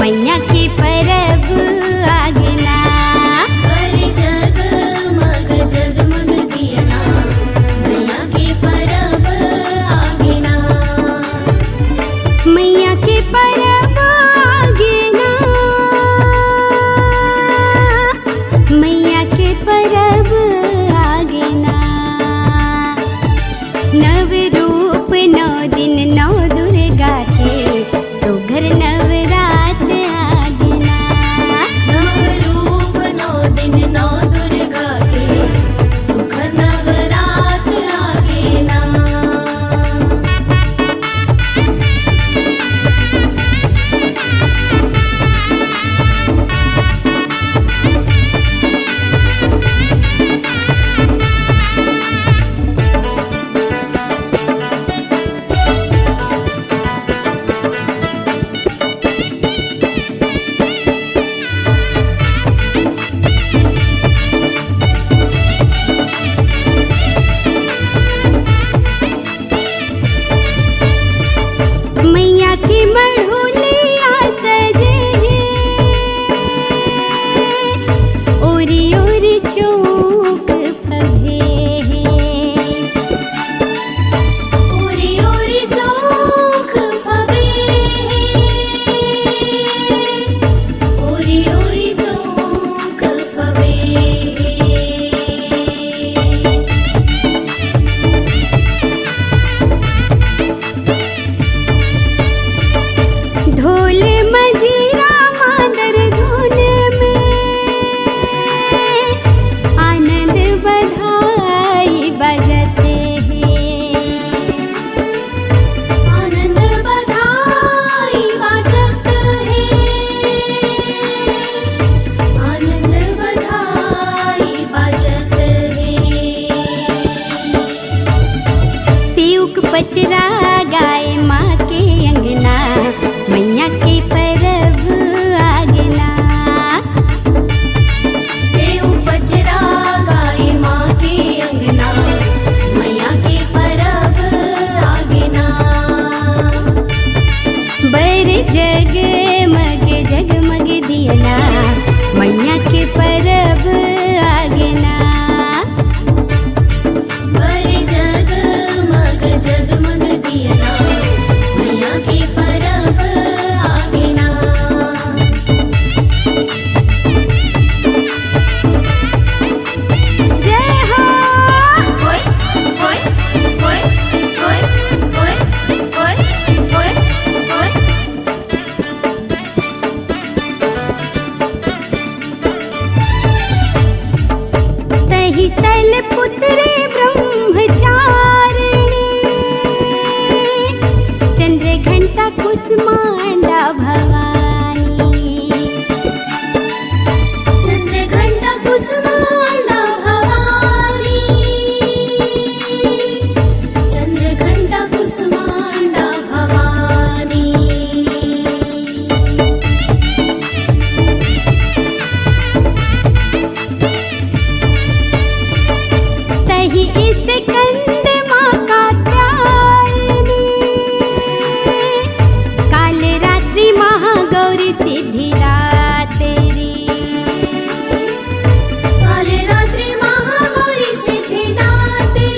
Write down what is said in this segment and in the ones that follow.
मैया के परब आगना। अरे जगमग जगमग दियना मैया के परब आगना। मैया के परब आगना। मैया के परब आगना। नव रूप 9 दिन 9 दुर्गा के सुघर नवरात आगना। नव रूप 9 दिन 9 दुर्गा के सुघर नवरात आगना। मैया की मढ़ोलिया सजे ओरी ओरी चौक फभे। ओरी ओरी चौक फबे। ओरी ओरी चौक फबे। ढोल मजीरा मादर धुन में आनंद बधाई बजते हैं। आनंद बधाई बाजत है। आनंद बधाई बाजत है। सेवक पचरा गाय माँ के अंगना। मैया के परब आगना। सेव बजरा गाय माँ के अंगना मैया के परब आगना। बर जगमग जगमग दियना मैया के परब आगना। अरे जगमग जगमग दियना मैया के परब आगना। जय हो। ओए ओए ओए ओए ओए ओए ओए ओए। तहि सल पुत्रे ब्रह्मचारिणी चंद्र घंटा कुसुमांडा भवानी। चंद्रघंटा कुसुमांडा भवानी। चंद्रघंटा कुसुमांडा भवानी। तहि इस कंद माँ कात्यायनी काल रात्रि महागौरी सिद्धिदात्री। काल रात्रि महागौरी सिद्धिदात्री।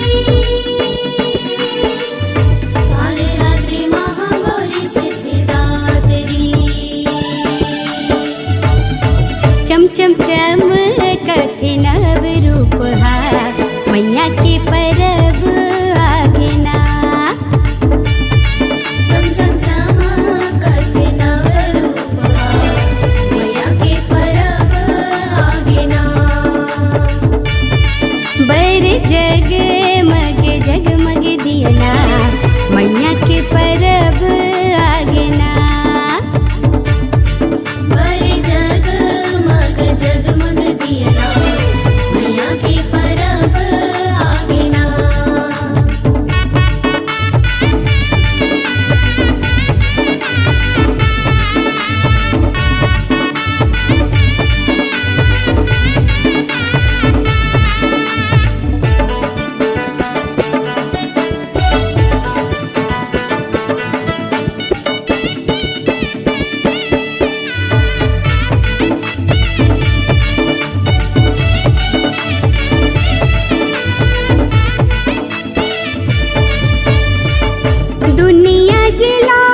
काल रात्रि महागौरी सिद्धिदात्री। चम चम चम कथे नव रूप मैया के परब लीला